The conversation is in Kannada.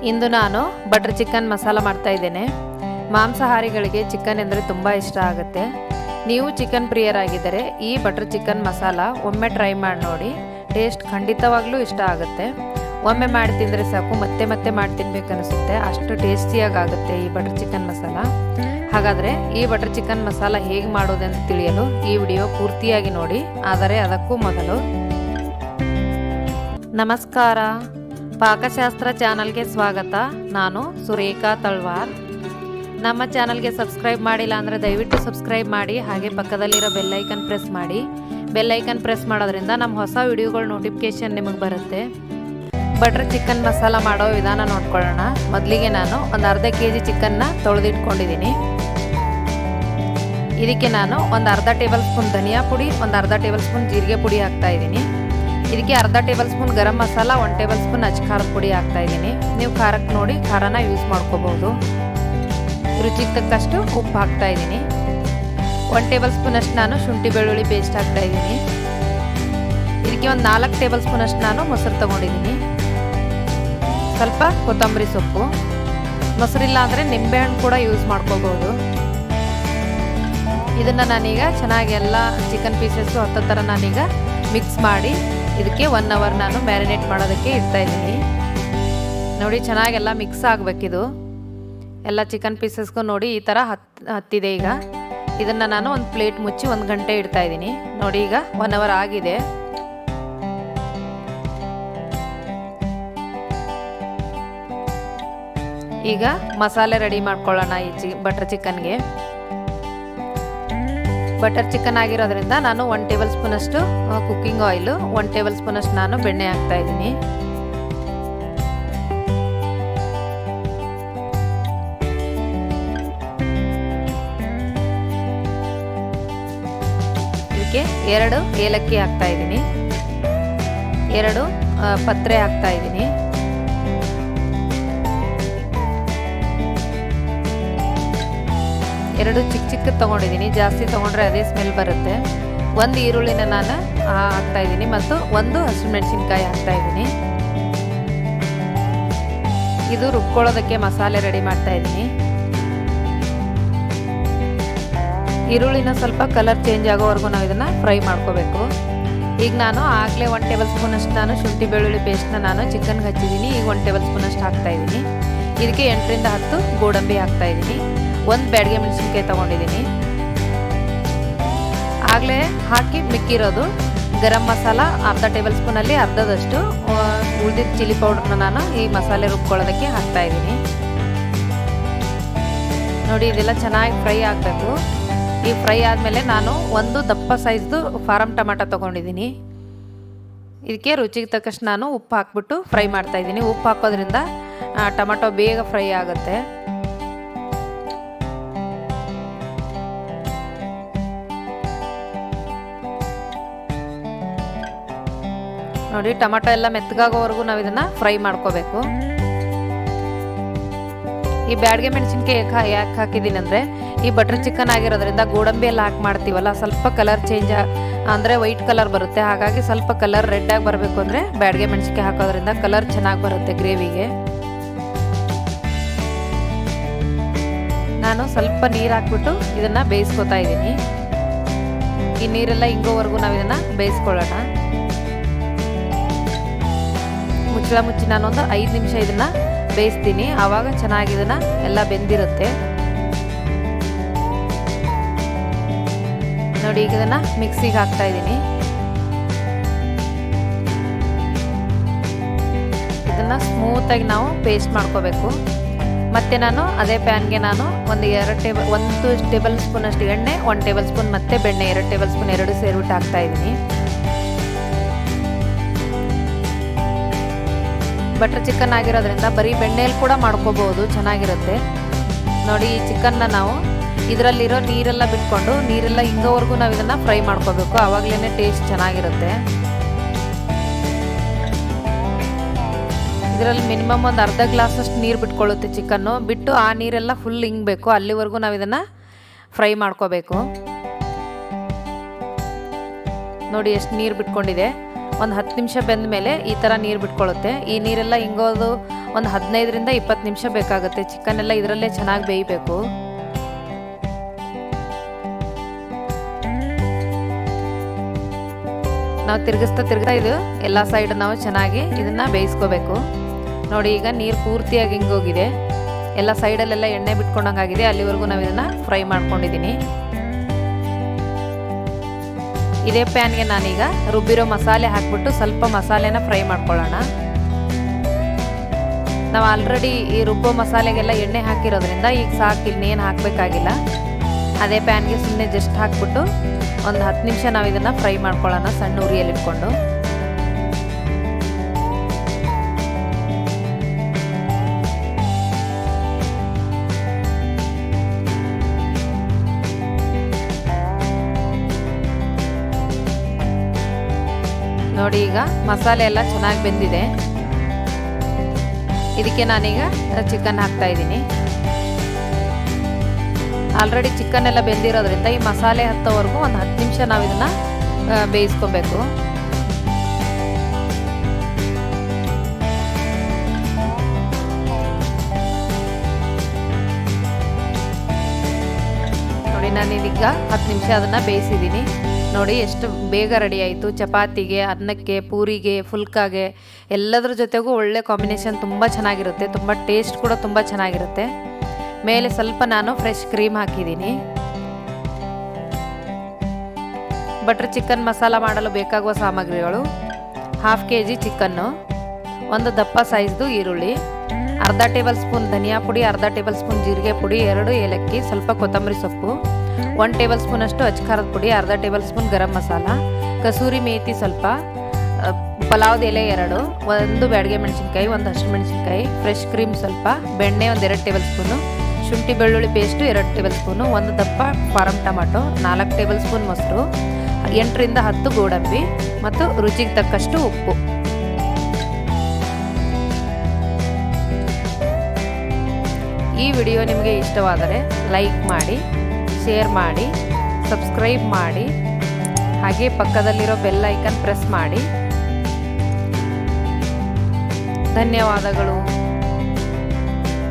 ಇಂದು ನಾನು ಬಟರ್ ಚಿಕನ್ ಮಸಾಲ ಮಾಡ್ತಾ ಇದ್ದೇನೆ. ಮಾಂಸಾಹಾರಿಗಳಿಗೆ ಚಿಕನ್ ಎಂದರೆ ತುಂಬ ಇಷ್ಟ ಆಗುತ್ತೆ. ನೀವು ಚಿಕನ್ ಪ್ರಿಯರಾಗಿದ್ದರೆ ಈ ಬಟರ್ ಚಿಕನ್ ಮಸಾಲ ಒಮ್ಮೆ ಟ್ರೈ ಮಾಡಿ ನೋಡಿ. ಟೇಸ್ಟ್ ಖಂಡಿತವಾಗ್ಲೂ ಇಷ್ಟ ಆಗುತ್ತೆ. ಒಮ್ಮೆ ಮಾಡಿ ತಿಂದರೆ ಸಾಕು, ಮತ್ತೆ ಮತ್ತೆ ಮಾಡಿ ತಿನ್ಬೇಕನ್ನಿಸುತ್ತೆ. ಅಷ್ಟು ಟೇಸ್ಟಿಯಾಗುತ್ತೆ ಈ ಬಟರ್ ಚಿಕನ್ ಮಸಾಲ. ಹಾಗಾದರೆ ಈ ಬಟರ್ ಚಿಕನ್ ಮಸಾಲ ಹೇಗೆ ಮಾಡೋದೆಂದು ತಿಳಿಯಲು ಈ ವಿಡಿಯೋ ಪೂರ್ತಿಯಾಗಿ ನೋಡಿ. ಆದರೆ ಅದಕ್ಕೂ ಮೊದಲು ನಮಸ್ಕಾರ, ಪಾಕಶಾಸ್ತ್ರ ಚಾನಲ್ಗೆ ಸ್ವಾಗತ. ನಾನು ಸುರೇಖಾ ತಳ್ವಾರ್. ನಮ್ಮ ಚಾನಲ್ಗೆ ಸಬ್ಸ್ಕ್ರೈಬ್ ಮಾಡಿಲ್ಲ ಅಂದರೆ ದಯವಿಟ್ಟು ಸಬ್ಸ್ಕ್ರೈಬ್ ಮಾಡಿ, ಹಾಗೆ ಪಕ್ಕದಲ್ಲಿರೋ ಬೆಲ್ಲೈಕನ್ ಪ್ರೆಸ್ ಮಾಡಿ. ಬೆಲ್ಲೈಕನ್ ಪ್ರೆಸ್ ಮಾಡೋದ್ರಿಂದ ನಮ್ಮ ಹೊಸ ವಿಡಿಯೋಗಳ ನೋಟಿಫಿಕೇಷನ್ ನಿಮಗೆ ಬರುತ್ತೆ. ಬಟರ್ ಚಿಕನ್ ಮಸಾಲ ಮಾಡೋ ವಿಧಾನ ನೋಡ್ಕೊಳ್ಳೋಣ. ಮೊದಲಿಗೆ ನಾನು ಒಂದು ಅರ್ಧ kg ಚಿಕನ್ನ ತೊಳೆದಿಟ್ಕೊಂಡಿದ್ದೀನಿ. ಇದಕ್ಕೆ ನಾನು ಒಂದು ಅರ್ಧ ಟೇಬಲ್ ಸ್ಪೂನ್ ಧನಿಯಾ ಪುಡಿ, ಒಂದು ಅರ್ಧ ಟೇಬಲ್ ಸ್ಪೂನ್ ಜೀರಿಗೆ ಪುಡಿ ಹಾಕ್ತಾಯಿದ್ದೀನಿ. ಇದಕ್ಕೆ ಅರ್ಧ table spoon garam masala, 1 table spoon ಅಚ್ಚ ಖಾರದ ಪುಡಿ ಹಾಕ್ತಾಯಿದ್ದೀನಿ. ನೀವು ಖಾರಕ್ಕೆ ನೋಡಿ ಖಾರನ ಯೂಸ್ ಮಾಡ್ಕೋಬಹುದು. ರುಚಿಗೆ ತಕ್ಕಷ್ಟು ಉಪ್ಪು ಹಾಕ್ತಾಯಿದ್ದೀನಿ. 1 ಟೇಬಲ್ ಸ್ಪೂನಷ್ಟು ನಾನು ಶುಂಠಿ ಬೆಳ್ಳುಳ್ಳಿ ಪೇಸ್ಟ್ ಹಾಕ್ತಾಯಿದ್ದೀನಿ. ಇದಕ್ಕೆ ಒಂದು 4 ಟೇಬಲ್ ಸ್ಪೂನಷ್ಟು ನಾನು ಮೊಸರು ತೊಗೊಂಡಿದ್ದೀನಿ. ಸ್ವಲ್ಪ ಕೊತ್ತಂಬರಿ ಸೊಪ್ಪು. ಮೊಸರಿಲ್ಲ ಅಂದರೆ ನಿಂಬೆಹಣ್ಣು ಕೂಡ ಯೂಸ್ ಮಾಡ್ಕೋಬಹುದು. ಇದನ್ನು ನಾನೀಗ ಚೆನ್ನಾಗಿ ಎಲ್ಲ ಚಿಕನ್ ಪೀಸಸ್ಸು ಹತ್ತೋ ಥರ ನಾನೀಗ ಮಿಕ್ಸ್ ಮಾಡಿ ಇದಕ್ಕೆ 1 ಅವರ್ ನಾನು ಮ್ಯಾರಿನೇಟ್ ಮಾಡೋದಕ್ಕೆ ಇಡ್ತಾಯಿದ್ದೀನಿ. ನೋಡಿ, ಚೆನ್ನಾಗೆಲ್ಲ ಮಿಕ್ಸ್ ಆಗಬೇಕಿದು ಎಲ್ಲ ಚಿಕನ್ ಪೀಸಸ್ಗೂ. ನೋಡಿ ಈ ಥರ ಹತ್ತಿದೆ. ಈಗ ಇದನ್ನು ನಾನು ಒಂದು ಪ್ಲೇಟ್ ಮುಚ್ಚಿ 1 ಗಂಟೆ ಇಡ್ತಾಯಿದ್ದೀನಿ. ನೋಡಿ ಈಗ 1 ಅವರ್ ಆಗಿದೆ. ಈಗ ಮಸಾಲೆ ರೆಡಿ ಮಾಡ್ಕೊಳ್ಳೋಣ ಈ ಬಟರ್ ಚಿಕನ್ಗೆ. ಬಟರ್ ಚಿಕನ್ ಆಗಿರೋದ್ರಿಂದ ನಾನು 1 ಟೇಬಲ್ ಸ್ಪೂನಷ್ಟು ಕುಕ್ಕಿಂಗ್ ಆಯಿಲು, 1 ಟೇಬಲ್ ಸ್ಪೂನಷ್ಟು ನಾನು ಬೆಣ್ಣೆ ಹಾಕ್ತಾ ಇದ್ದೀನಿ. ಇದಕ್ಕೆ 2 ಏಲಕ್ಕಿ ಹಾಕ್ತಾ ಇದ್ದೀನಿ, 2 ಪತ್ರೆ ಹಾಕ್ತಾ ಇದ್ದೀನಿ. ಎರಡು ಚಿಕ್ಕ ತೊಗೊಂಡಿದ್ದೀನಿ, ಜಾಸ್ತಿ ತೊಗೊಂಡ್ರೆ ಅದೇ ಸ್ಮೆಲ್ ಬರುತ್ತೆ. 1 ಈರುಳ್ಳಿನ ನಾನು ಹಾಕ್ತಾಯಿದ್ದೀನಿ ಮತ್ತು 1 ಹಸಿಮೆಣಸಿನ್ಕಾಯಿ ಹಾಕ್ತಾಯಿದ್ದೀನಿ. ಇದು ರುಬ್ಕೊಳ್ಳೋದಕ್ಕೆ ಮಸಾಲೆ ರೆಡಿ ಮಾಡ್ತಾಯಿದ್ದೀನಿ. ಈರುಳ್ಳಿನ ಸ್ವಲ್ಪ ಕಲರ್ ಚೇಂಜ್ ಆಗೋವರೆಗೂ ನಾವು ಇದನ್ನು ಫ್ರೈ ಮಾಡ್ಕೋಬೇಕು. ಈಗ ನಾನು ಆಗಲೇ 1 ಟೇಬಲ್ ಸ್ಪೂನಷ್ಟು ನಾನು ಶುಂಠಿ ಬೆಳ್ಳುಳ್ಳಿ ಪೇಸ್ಟ್ನ ನಾನು ಚಿಕನ್ಗೆ ಹಚ್ಚಿದ್ದೀನಿ. ಈಗ 1 ಟೇಬಲ್ ಸ್ಪೂನಷ್ಟು ಹಾಕ್ತಾಯಿದ್ದೀನಿ. ಇದಕ್ಕೆ 8 ರಿಂದ 10 ಗೋಡಂಬಿ ಹಾಕ್ತಾಯಿದ್ದೀನಿ. 1 ಬ್ಯಾಡಗೆ ಮೆಣಸಿನ್ಕಾಯಿ ತೊಗೊಂಡಿದ್ದೀನಿ. ಆಗಲೇ ಹಾಕಿ ಮಿಕ್ಕಿರೋದು ಗರಂ ಮಸಾಲ ಅರ್ಧ ಟೇಬಲ್ ಸ್ಪೂನಲ್ಲಿ ಅರ್ಧದಷ್ಟು ಉಳಿದಿದ್ದ ಚಿಲ್ಲಿ ಪೌಡ್ರನ್ನ ನಾನು ಈ ಮಸಾಲೆ ರುಬ್ಕೊಳ್ಳೋದಕ್ಕೆ ಹಾಕ್ತಾಯಿದ್ದೀನಿ. ನೋಡಿ, ಇದೆಲ್ಲ ಚೆನ್ನಾಗಿ ಫ್ರೈ ಆಗಬೇಕು. ಈ ಫ್ರೈ ಆದಮೇಲೆ ನಾನು 1 ದಪ್ಪ ಸೈಜ್ದು ಫಾರಮ್ ಟೊಮಾಟೊ ತೊಗೊಂಡಿದ್ದೀನಿ. ಇದಕ್ಕೆ ರುಚಿಗೆ ತಕ್ಕಷ್ಟು ನಾನು ಉಪ್ಪು ಹಾಕ್ಬಿಟ್ಟು ಫ್ರೈ ಮಾಡ್ತಾಯಿದ್ದೀನಿ. ಉಪ್ಪು ಹಾಕೋದ್ರಿಂದ ಟೊಮಾಟೊ ಬೇಗ ಫ್ರೈ ಆಗುತ್ತೆ. ನೋಡಿ, ಟೊಮಾಟೊ ಎಲ್ಲ ಮೆತ್ತಗಾಗೋವರೆಗೂ ನಾವು ಇದನ್ನು ಫ್ರೈ ಮಾಡ್ಕೋಬೇಕು. ಈ ಬ್ಯಾಡಗೆ ಮೆಣಸಿನ್ಕಾಯಿ ಯಾಕೆ ಹಾಕಿದ್ದೀನಿ ಅಂದರೆ, ಈ ಬಟರ್ ಚಿಕನ್ ಆಗಿರೋದ್ರಿಂದ ಗೋಡಂಬಿ ಎಲ್ಲ ಹಾಕಿ ಮಾಡ್ತೀವಲ್ಲ, ಸ್ವಲ್ಪ ಕಲರ್ ಚೇಂಜ್ ಅಂದರೆ ವೈಟ್ ಕಲರ್ ಬರುತ್ತೆ. ಹಾಗಾಗಿ ಸ್ವಲ್ಪ ಕಲರ್ ರೆಡ್ಡಾಗಿ ಬರಬೇಕು ಅಂದರೆ ಬ್ಯಾಡಗೆ ಮೆಣಸಿನ್ಕಾಯಿ ಹಾಕೋದ್ರಿಂದ ಕಲರ್ ಚೆನ್ನಾಗಿ ಬರುತ್ತೆ ಗ್ರೇವಿಗೆ. ನಾನು ಸ್ವಲ್ಪ ನೀರು ಹಾಕ್ಬಿಟ್ಟು ಇದನ್ನು ಬೇಯಿಸ್ಕೊತಾ ಇದ್ದೀನಿ. ಈ ನೀರೆಲ್ಲ ಹಿಂಗೋವರೆಗೂ ನಾವು ಇದನ್ನು ಬೇಯಿಸ್ಕೊಳ್ಳೋಣ. ಮುಚ್ಚಳ ಮುಚ್ಚಿ ನಾನೊಂದು 5 ನಿಮಿಷ ಇದನ್ನು ಬೇಯಿಸ್ತೀನಿ. ಆವಾಗ ಚೆನ್ನಾಗಿ ಇದನ್ನು ಎಲ್ಲ ಬೆಂದಿರುತ್ತೆ. ನೋಡಿ, ಈಗ ಇದನ್ನು ಮಿಕ್ಸಿಗೆ ಹಾಕ್ತಾ ಇದ್ದೀನಿ. ಇದನ್ನು ಸ್ಮೂತಾಗಿ ನಾವು ಪೇಸ್ಟ್ ಮಾಡ್ಕೋಬೇಕು. ಮತ್ತು ನಾನು ಅದೇ ಪ್ಯಾನ್ಗೆ ನಾನು 1 ಟೇಬಲ್ ಸ್ಪೂನಷ್ಟು ಎಣ್ಣೆ, 1 ಟೇಬಲ್ ಸ್ಪೂನ್ ಮತ್ತು ಬೆಣ್ಣೆ 2 ಟೇಬಲ್ ಸ್ಪೂನ್ ಎರಡು ಸೇರಿಬಿಟ್ಟು ಹಾಕ್ತಾಯಿದ್ದೀನಿ. ಬಟರ್ ಚಿಕನ್ ಆಗಿರೋದ್ರಿಂದ ಬರೀ ಬೆಣ್ಣೆಯಲ್ಲಿ ಕೂಡ ಮಾಡ್ಕೋಬಹುದು, ಚೆನ್ನಾಗಿರುತ್ತೆ. ನೋಡಿ, ಈ ಚಿಕನ್ನ ನಾವು ಇದರಲ್ಲಿರೋ ನೀರೆಲ್ಲ ಬಿಟ್ಕೊಂಡು ನೀರೆಲ್ಲ ಹಿಂಗೋವರೆಗೂ ನಾವು ಇದನ್ನು ಫ್ರೈ ಮಾಡ್ಕೋಬೇಕು. ಆವಾಗಲೇ ಟೇಸ್ಟ್ ಚೆನ್ನಾಗಿರುತ್ತೆ. ಇದರಲ್ಲಿ ಮಿನಿಮಮ್ ಒಂದು ಅರ್ಧ ಗ್ಲಾಸಷ್ಟು ನೀರು ಬಿಟ್ಕೊಳ್ಳುತ್ತೆ ಚಿಕನ್ನು. ಬಿಟ್ಟು ಆ ನೀರೆಲ್ಲ ಫುಲ್ ಹಿಂಗಬೇಕು, ಅಲ್ಲಿವರೆಗೂ ನಾವು ಇದನ್ನು ಫ್ರೈ ಮಾಡ್ಕೋಬೇಕು. ನೋಡಿ ಎಷ್ಟು ನೀರು ಬಿಟ್ಕೊಂಡಿದೆ. ಒಂದು 10 ನಿಮಿಷ ಬೆಂದ ಮೇಲೆ ಈ ಥರ ನೀರು ಬಿಟ್ಕೊಳ್ಳುತ್ತೆ. ಈ ನೀರೆಲ್ಲ ಹಿಂಗೋದು ಒಂದು 15ರಿಂದ 20 ನಿಮಿಷ ಬೇಕಾಗುತ್ತೆ. ಚಿಕನ್ ಎಲ್ಲ ಇದರಲ್ಲೇ ಚೆನ್ನಾಗಿ ಬೇಯಬೇಕು. ನಾವು ತಿರುಗಿಸ್ತಾ ಇದು ಎಲ್ಲ ಸೈಡ್ ನಾವು ಚೆನ್ನಾಗಿ ಇದನ್ನು ಬೇಯಿಸ್ಕೋಬೇಕು. ನೋಡಿ, ಈಗ ನೀರು ಪೂರ್ತಿಯಾಗಿ ಹಿಂಗೋಗಿದೆ, ಎಲ್ಲ ಸೈಡಲ್ಲೆಲ್ಲ ಎಣ್ಣೆ ಬಿಟ್ಕೊಂಡಂಗಾಗಿದೆ. ಅಲ್ಲಿವರೆಗೂ ನಾವು ಇದನ್ನು ಫ್ರೈ ಮಾಡ್ಕೊಂಡಿದ್ದೀನಿ. ಇದೇ ಪ್ಯಾನ್ಗೆ ನಾನೀಗ ರುಬ್ಬಿರೋ ಮಸಾಲೆ ಹಾಕ್ಬಿಟ್ಟು ಸ್ವಲ್ಪ ಮಸಾಲೆನ ಫ್ರೈ ಮಾಡ್ಕೊಳ್ಳೋಣ. ನಾವು ಆಲ್ರೆಡಿ ಈ ರುಬ್ಬೋ ಮಸಾಲೆಗೆಲ್ಲ ಎಣ್ಣೆ ಹಾಕಿರೋದ್ರಿಂದ ಈಗ ಸಾಕು, ಇನ್ನೇನು ಹಾಕಬೇಕಾಗಿಲ್ಲ. ಅದೇ ಪ್ಯಾನ್ಗೆ ಸುಮ್ಮನೆ ಜಸ್ಟ್ ಹಾಕ್ಬಿಟ್ಟು ಒಂದು 10 ನಿಮಿಷ ನಾವು ಇದನ್ನು ಫ್ರೈ ಮಾಡ್ಕೊಳ್ಳೋಣ ಸಣ್ಣ ಉರಿಯಲ್ಲಿಟ್ಕೊಂಡು. ನೋಡಿ, ಈಗ ಮಸಾಲೆ ಎಲ್ಲ ಚೆನ್ನಾಗಿ ಬೆಂದಿದೆ. ಇದಕ್ಕೆ ನಾನೀಗ ಚಿಕನ್ ಹಾಕ್ತಾ ಇದ್ದೀನಿ. ಆಲ್ರೆಡಿ ಚಿಕನ್ ಎಲ್ಲ ಬೆಂದಿರೋದ್ರಿಂದ ಈ ಮಸಾಲೆ ಹತ್ತೋವರೆಗೂ ಒಂದು 10 ನಿಮಿಷ ನಾವು ಇದನ್ನು ಬೇಯಿಸ್ಕೊಬೇಕು. ನೋಡಿ, ನಾನೀಗ 10 ನಿಮಿಷ ಅದನ್ನು ಬೇಯಿಸಿದ್ದೀನಿ. ನೋಡಿ, ಎಷ್ಟು ಬೇಗ ರೆಡಿ ಆಯಿತು. ಚಪಾತಿಗೆ, ಅನ್ನಕ್ಕೆ, ಪೂರಿಗೆ, ಫುಲ್ಕಾಗೆ ಎಲ್ಲದರ ಜೊತೆಗೂ ಒಳ್ಳೆ ಕಾಂಬಿನೇಷನ್, ತುಂಬ ಚೆನ್ನಾಗಿರುತ್ತೆ. ತುಂಬ ಟೇಸ್ಟ್ ಕೂಡ ತುಂಬ ಚೆನ್ನಾಗಿರುತ್ತೆ. ಮೇಲೆ ಸ್ವಲ್ಪ ನಾನು ಫ್ರೆಶ್ ಕ್ರೀಮ್ ಹಾಕಿದ್ದೀನಿ. ಬಟರ್ ಚಿಕನ್ ಮಸಾಲ ಮಾಡಲು ಬೇಕಾಗುವ ಸಾಮಗ್ರಿಗಳು: 1/2 kg ಚಿಕನ್ನು, ಒಂದು ದಪ್ಪ ಸೈಜ್ದು ಈರುಳ್ಳಿ, ಅರ್ಧ ಟೇಬಲ್ ಸ್ಪೂನ್ ಧನಿಯಾ ಪುಡಿ, ಅರ್ಧ ಟೇಬಲ್ ಸ್ಪೂನ್ ಜೀರಿಗೆ ಪುಡಿ, 2 ಏಲಕ್ಕಿ, ಸ್ವಲ್ಪ ಕೊತ್ತಂಬರಿ ಸೊಪ್ಪು, 1 ಟೇಬಲ್ ಸ್ಪೂನ್ ಅಷ್ಟು ಅಚ್ಕಾರದ ಪುಡಿ, ಅರ್ಧ ಟೇಬಲ್ ಸ್ಪೂನ್ ಗರಂ ಮಸಾಲ, ಕಸೂರಿ ಮೇಥಿ ಸ್ವಲ್ಪ, ಪಲಾವ್ದ ಎಲೆ 2, 1 ಬ್ಯಾಡಗೆ ಮೆಣಸಿನ್ಕಾಯಿ, 1 ಹಸಿಮೆಣಸಿನ್ಕಾಯಿ, ಫ್ರೆಶ್ ಕ್ರೀಮ್ ಸ್ವಲ್ಪ, ಬೆಣ್ಣೆ 1 2 ಟೇಬಲ್ ಸ್ಪೂನು, ಶುಂಠಿ ಬೆಳ್ಳುಳ್ಳಿ ಪೇಸ್ಟು 2 ಟೇಬಲ್ ಸ್ಪೂನು, 1 ದಪ್ಪ ಫಾರಂ ಟೊಮಾಟೊ, 4 ಟೇಬಲ್ ಸ್ಪೂನ್ ಮೊಸರು, 8ರಿಂದ 10 ಗೋಡಂಬಿ ಮತ್ತು ರುಚಿಗೆ ತಕ್ಕಷ್ಟು ಉಪ್ಪು. ಈ ವಿಡಿಯೋ ನಿಮಗೆ ಇಷ್ಟವಾದರೆ ಲೈಕ್ ಮಾಡಿ, ಶೇರ್ ಮಾಡಿ, ಸಬ್ಸ್ಕ್ರೈಬ್ ಮಾಡಿ, ಹಾಗೆ ಪಕ್ಕದಲ್ಲಿರೋ ಬೆಲ್ ಐಕನ್ ಪ್ರೆಸ್ ಮಾಡಿ. ಧನ್ಯವಾದಗಳು.